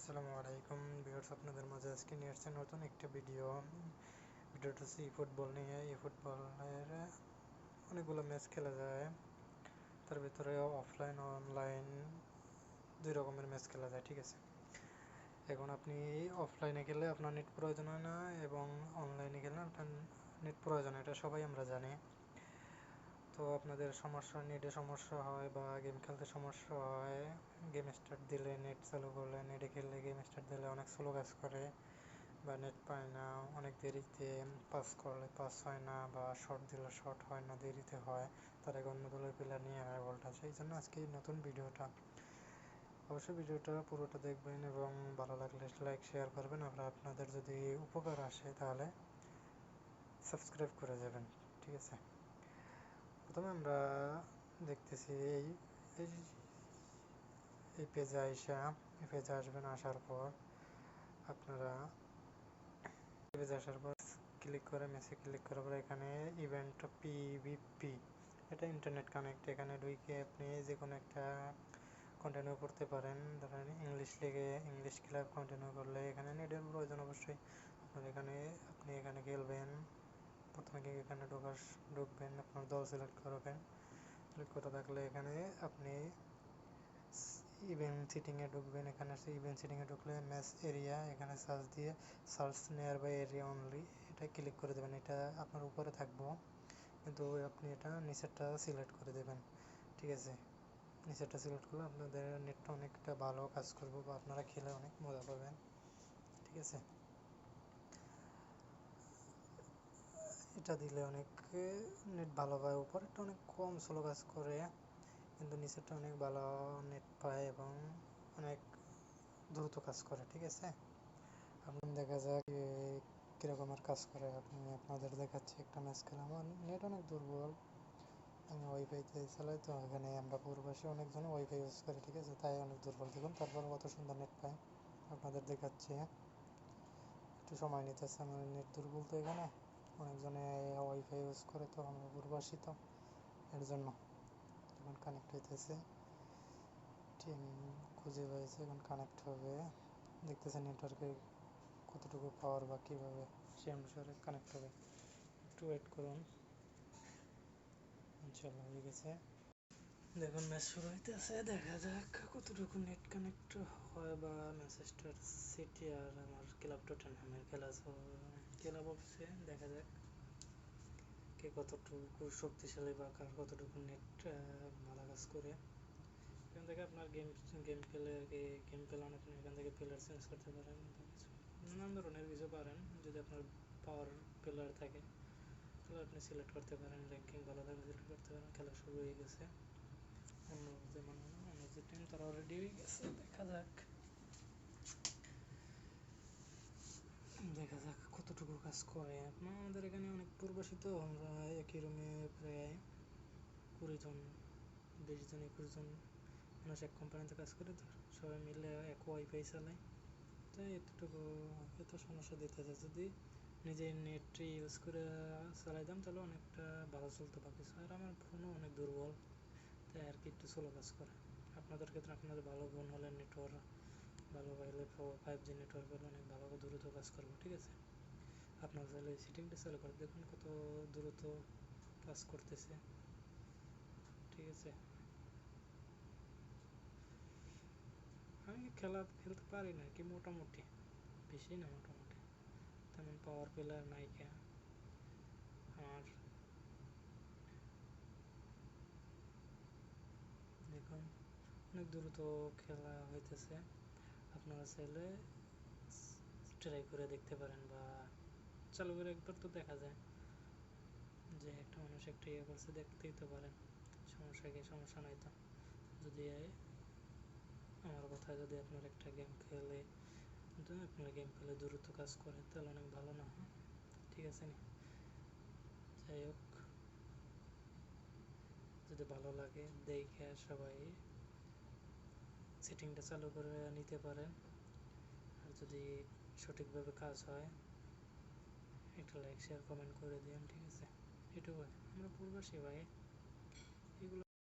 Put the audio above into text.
আসসালামু আলাইকুম ভিউয়ার্স, আপনাদের মাঝে আজকে নিয়ে আসছে নতুন একটা ভিডিওটা হচ্ছে ফুটবল নিয়ে। এই ফুটবলের অনেকগুলো ম্যাচ খেলা যায়, তার ভিতরে অফলাইন অনলাইন দুই রকমের ম্যাচ খেলা যায়, ঠিক আছে। এখন আপনি অফলাইনে খেলে আপনার নেট প্রয়োজন হয় না, এবং অনলাইনে খেলে আপনার নেট প্রয়োজন হয়, এটা সবাই আমরা জানি। তো আপনাদের সমস্যা, নেটে সমস্যা হয় বা গেম খেলতে সমস্যা হয়, গেম স্টার্ট দিলে, নেট চালু করলে, নেটে খেললে গেম স্টার্ট দিলে অনেক স্লো কাজ করে বা নেট পায় না, অনেক দেরিতে পাস করলে পাস হয় না, বা শট দিলে শট হয় না, দেরিতে হয়, তার আগে অন্য দলের প্লেয়ার নিয়ে হাই বলটা। সেই জন্য আজকে নতুন ভিডিওটা, অবশ্যই ভিডিওটা পুরোটা দেখবেন এবং ভালো লাগলে লাইক শেয়ার করবেন। আপনাদের যদি উপকার আসে তাহলে সাবস্ক্রাইব করে যাবেন, ঠিক আছে। প্রথমে আমরা দেখতেছি এই এই পেজে এই পেজে আসবেন। আসার পর আপনারা পেজে আসার পর ক্লিক করে মেসে ক্লিক করার পর এখানে ইভেন্ট পিভিপি, এটা ইন্টারনেট কানেক্ট। এখানে ঢুকে আপনি যে কোনো একটা কন্টিনিউ করতে পারেন। ধরেন ইংলিশ লিগে ইংলিশ ক্লাব কন্টিনিউ করলে এখানে নেটের প্রয়োজন অবশ্যই। আপনি এখানে খেলবেন। প্রথমে এখানে ঢুকবেন, আপনার দল সিলেক্ট করবেন। সিলেক্ট করে থাকলে এখানে আপনি ইভেন্ট সিটিংয়ে ঢুকবেন। এখানে ইভেন্ট সিটিংয়ে ঢুকলে ম্যাচ এরিয়া, এখানে search near by area only, এটা ক্লিক করে দেবেন। এটা আপনার উপরে থাকবো, কিন্তু আপনি এটা নিচেরটা সিলেক্ট করে দেবেন, ঠিক আছে। নিচেরটা সিলেক্ট করলে আপনাদের নেটটা অনেকটা ভালো কাজ করবে বা আপনারা খেলে অনেক মজা পাবেন, ঠিক আছে। এটা দিলে অনেক নেট ভালো পায়। উপরেরটা অনেক কম স্লো কাজ করে, কিন্তু নিচেরটা অনেক ভালো নেট পায় এবং অনেক দ্রুত কাজ করে, ঠিক আছে। এখন দেখা যাক কীরকমের কাজ করে। আপনাদের দেখাচ্ছি একটা ম্যাচ খেলা। আমার নেট অনেক দুর্বল, আমি ওয়াইফাইতে চালাই, তো এখানে আমরা পূর্ববাসী অনেকজনে ওয়াইফাই ইউজ করি, ঠিক আছে, তাই অনেক দুর্বল। দেখুন তারপর কত সুন্দর নেট পায়, আপনাদের দেখাচ্ছি। একটু সময় নিতেছে, আমার নেট দুর্বল, তো এখানে অনেকজনে ওয়াইফাই ইউজ করে, তো আমরা পূর্ববাসী, তো এর জন্য। এখন কানেক্ট হইতেছে, টিম খুঁজে পেয়েছে, এখন কানেক্ট হবে। দেখতেছে নেটওয়ার্কের কতটুকু পাওয়ার বা কীভাবে সে অনুসারে কানেক্ট হবে। একটু ওয়েট করুন, ইনশাল্লাহ হয়ে গেছে। দেখুন ম্যাচ শুরু হইতেছে, দেখা যাক কতটুকু নেট কানেক্ট হয়। বা ম্যানচেস্টার সিটি আর আমার ক্লাব টটেনহ্যামের খেলা বলছে, দেখা যাক কে কতটুকু শক্তিশালী বা কার কতটুকু নেট ভালো কাজ করে। এখান থেকে আপনার গেম পেলে আপনি এখান থেকে প্লেয়ার চেঞ্জ করতে পারেন, নানান ধরনের কিছু পারেন। যদি আপনার পাওয়ার প্লেয়ার থাকে তাহলে আপনি সিলেক্ট করতে পারেন, র্যাঙ্কিং ভালো থাকলে সিলেক্ট করতে পারেন। খেলা শুরু হয়ে গেছে, অন্য যে টিম তারা অলরেডি হয়ে গেছে। দেখা যাক কতটুকু কাজ করে। আমাদের এখানে অনেক পূর্বশী, তো আমরা একই রুমে প্রায় 20 জন, 20 জন 21 জন মানুষ এক কোম্পানিতে কাজ করে, তো সবাই মিলে এক ওয়াইফাই চালায়, তাই এত সমস্যা দিতেছে। যদি নিজে নেট ইউজ করে চালাইতাম তাহলে অনেকটা ভালো চলতো বা কিছু। আর আমার ফোনও অনেক দুর্বল, তাই আর কি একটু স্লো কাজ করে। আপনাদের ক্ষেত্রে আপনাদের ভালো ফোন হলে, নেটওয়ার্ক ভালো পাইলে, 5G নেটওয়ার্ক হলে অনেক ভালো দ্রুত কাজ করবো, ঠিক আছে। আপনার চাইলে সেটিংটা চালু করে দেখুন কত দ্রুত কাজ করতেছে, ঠিক আছে। আমি খেলতে পারি না কি, মোটামুটি, বেশি না, মোটামুটি তেমন পাওয়ার প্লেয়ার নায়িকা আমার। দেখুন অনেক দ্রুত খেলা হইতেছে। আপনারা চাইলে ট্রাই করে দেখতে পারেন বা চালু করে একবার তো দেখা যায় যে একটা মানুষ একটা ইয়ে করছে, দেখতেই তো পারেন। সমস্যা নাই তো। যদি আমার কথায় যদি আপনার একটা গেম খেলে দ্রুত কাজ করে তাহলে অনেক ভালো না, ঠিক আছে নি। যাই হোক, যদি ভালো লাগে দেখে সবাই সেটিংটা চালু করে নিতে পারেন। আর যদি সঠিকভাবে কাজ হয় একটা লাইক শেয়ার কমেন্ট করে দিন, ঠিক আছে। এটুকু, আমরা পূর্বশী ভাই।